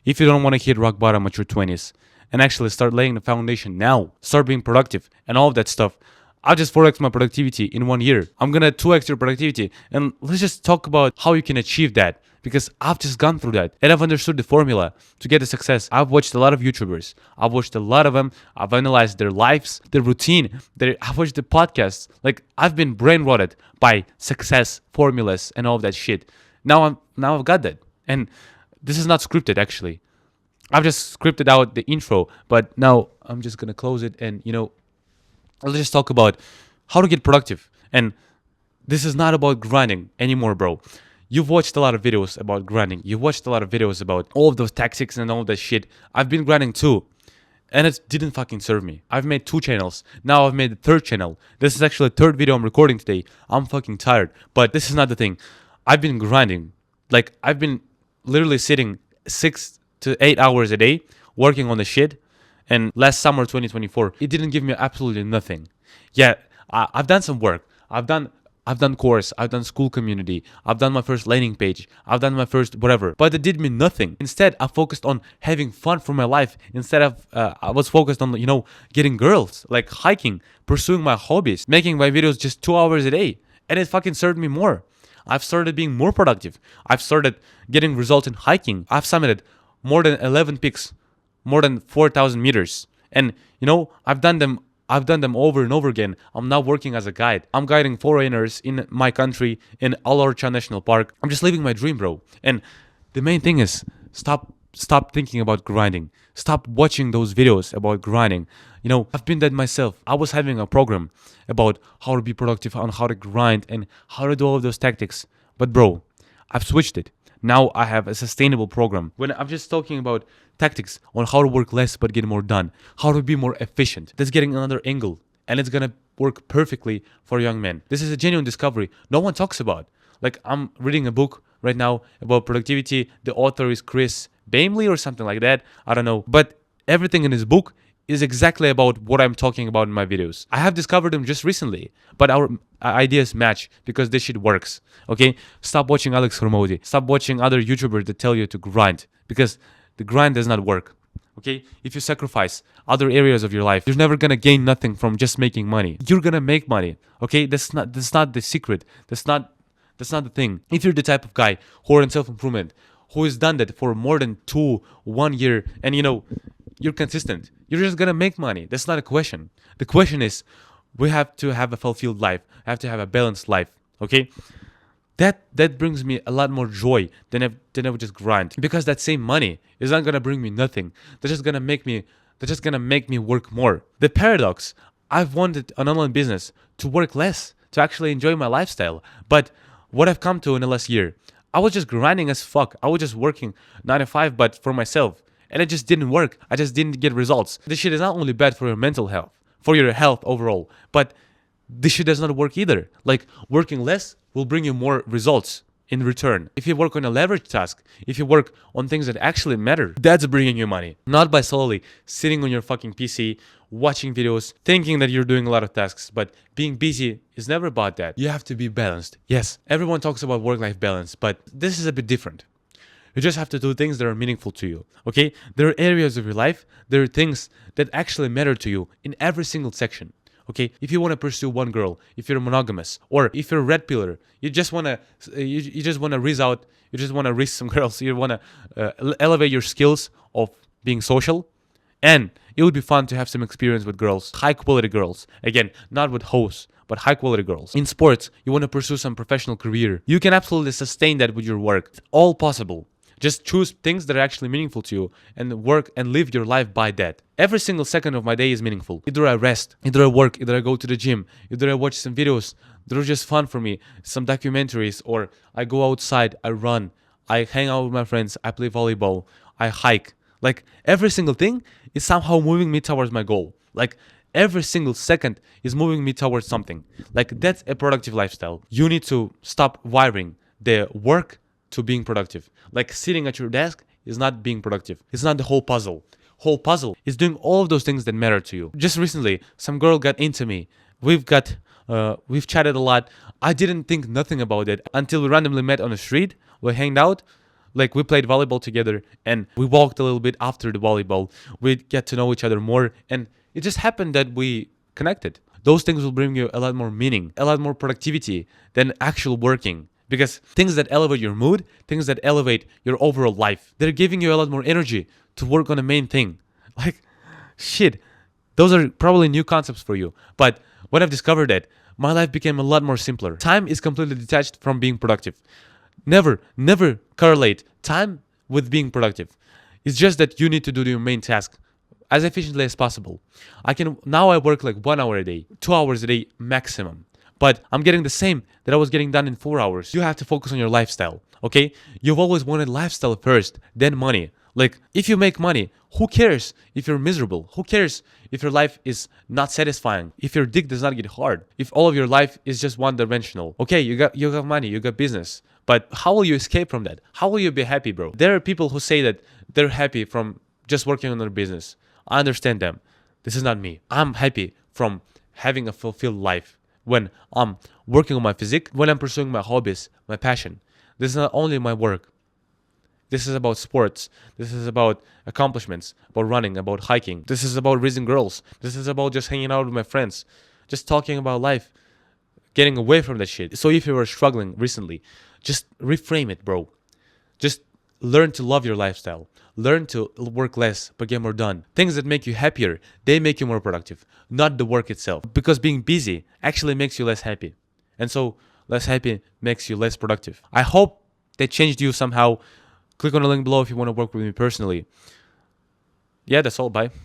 if you don't want to hit rock bottom at your 20s and actually start laying the foundation now, start being productive and all of that stuff. I'll just 4x my productivity in 1 year. I'm gonna 2x your productivity. And let's just talk about how you can achieve that. Because I've just gone through that and I've understood the formula to get the success. I've watched a lot of YouTubers. I've watched a lot of them. I've analyzed their lives, their routine. I've watched the podcasts. Like, I've been brain rotted by success formulas and all of that shit. Now I've got that. And this is not scripted actually. I've just scripted out the intro, but now I'm just gonna close it and let's just talk about how to get productive. And this is not about grinding anymore, bro. You've watched a lot of videos about grinding. You've watched a lot of videos about all of those tactics and all of that shit. I've been grinding too. And it didn't fucking serve me. I've made 2 channels. Now I've made the 3rd channel. This is actually the 3rd video I'm recording today. I'm fucking tired. But this is not the thing. I've been grinding. Like, I've been literally sitting 6 to 8 hours a day working on the shit. And last summer 2024, it didn't give me absolutely nothing. Yeah, I've done some work. I've done course, I've done school community, I've done my first landing page, I've done my first whatever, but it did me nothing. Instead, I focused on having fun for my life. Instead of, I was focused on, getting girls, like hiking, pursuing my hobbies, making my videos just 2 hours a day. And it fucking served me more. I've started being more productive. I've started getting results in hiking. I've summited more than 11 peaks, more than 4,000 meters. And, I've done them over and over again. I'm now working as a guide. I'm guiding foreigners in my country, in Al Orcha National Park. I'm just living my dream, bro. And the main thing is stop thinking about grinding. Stop watching those videos about grinding. I've been that myself. I was having a program about how to be productive, on how to grind and how to do all of those tactics. But bro, I've switched it. Now I have a sustainable program. When I'm just talking about tactics on how to work less but get more done, how to be more efficient. That's getting another angle, and it's gonna work perfectly for young men. This is a genuine discovery no one talks about. Like, I'm reading a book right now about productivity. The author is Chris Bamley or something like that. I don't know. But everything in his book is exactly about what I'm talking about in my videos. I have discovered them just recently, but our ideas match because this shit works. Okay? Stop watching Alex Hormody. Stop watching other YouTubers that tell you to grind, because the grind does not work. Okay? If you sacrifice other areas of your life, you're never gonna gain nothing from just making money. You're gonna make money. Okay? That's not the secret. That's not the thing. If you're the type of guy who are in self-improvement, who has done that for more than 1 year, and you're consistent, you're just gonna make money. That's not a question. The question is, we have to have a fulfilled life. I have to have a balanced life. Okay? That brings me a lot more joy than I would just grind. Because that same money is not gonna bring me nothing. That's just gonna make me work more. The paradox, I've wanted an online business to work less, to actually enjoy my lifestyle. But what I've come to in the last year, I was just grinding as fuck. I was just working 9 to 5, but for myself. And it just didn't work. I just didn't get results. This shit is not only bad for your mental health, for your health overall, but this shit does not work either. Like, working less will bring you more results in return. If you work on a leverage task, if you work on things that actually matter, that's bringing you money. Not by solely sitting on your fucking PC, watching videos, thinking that you're doing a lot of tasks, but being busy is never about that. You have to be balanced. Yes, everyone talks about work-life balance, but this is a bit different. You just have to do things that are meaningful to you, okay? There are areas of your life, there are things that actually matter to you in every single section, okay? If you want to pursue one girl, if you're monogamous, or if you're a red pillar, you just want to risk some girls, you want to elevate your skills of being social, and it would be fun to have some experience with girls, high quality girls. Again, not with hoes, but high quality girls. In sports, you want to pursue some professional career. You can absolutely sustain that with your work. It's all possible. Just choose things that are actually meaningful to you and work and live your life by that. Every single second of my day is meaningful. Either I rest, either I work, either I go to the gym, either I watch some videos that are just fun for me, some documentaries, or I go outside, I run, I hang out with my friends, I play volleyball, I hike. Like, every single thing is somehow moving me towards my goal. Like, every single second is moving me towards something. Like, that's a productive lifestyle. You need to stop wiring the work to being productive. Like, sitting at your desk is not being productive. It's not the whole puzzle. Whole puzzle is doing all of those things that matter to you. Just recently, some girl got into me. We've chatted a lot. I didn't think nothing about it until we randomly met on the street. We hanged out. Like we played volleyball together and we walked a little bit after the volleyball. We get to know each other more and it just happened that we connected. Those things will bring you a lot more meaning, a lot more productivity than actual working. Because things that elevate your mood, things that elevate your overall life, they're giving you a lot more energy to work on the main thing. Like, shit, those are probably new concepts for you. But when I've discovered that, my life became a lot more simpler. Time is completely detached from being productive. Never correlate time with being productive. It's just that you need to do your main task as efficiently as possible. I work like 1 hour a day, 2 hours a day maximum. But I'm getting the same that I was getting done in 4 hours. You have to focus on your lifestyle, okay? You've always wanted lifestyle first, then money. Like, if you make money, who cares if you're miserable? Who cares if your life is not satisfying? If your dick does not get hard? If all of your life is just one dimensional? Okay, you got money, you got business. But how will you escape from that? How will you be happy, bro? There are people who say that they're happy from just working on their business. I understand them. This is not me. I'm happy from having a fulfilled life when I'm working on my physique, when I'm pursuing my hobbies, my passion. This is not only my work. This is about sports. This is about accomplishments, about running, about hiking. This is about raising girls. This is about just hanging out with my friends, just talking about life, getting away from that shit. So if you were struggling recently, just reframe it, bro. Just learn to love your lifestyle. Learn to work less but get more done. Things that make you happier, they make you more productive, not the work itself. Because being busy actually makes you less happy. And so less happy makes you less productive. I hope that changed you somehow. Click on the link below if you want to work with me personally. Yeah, that's all. Bye.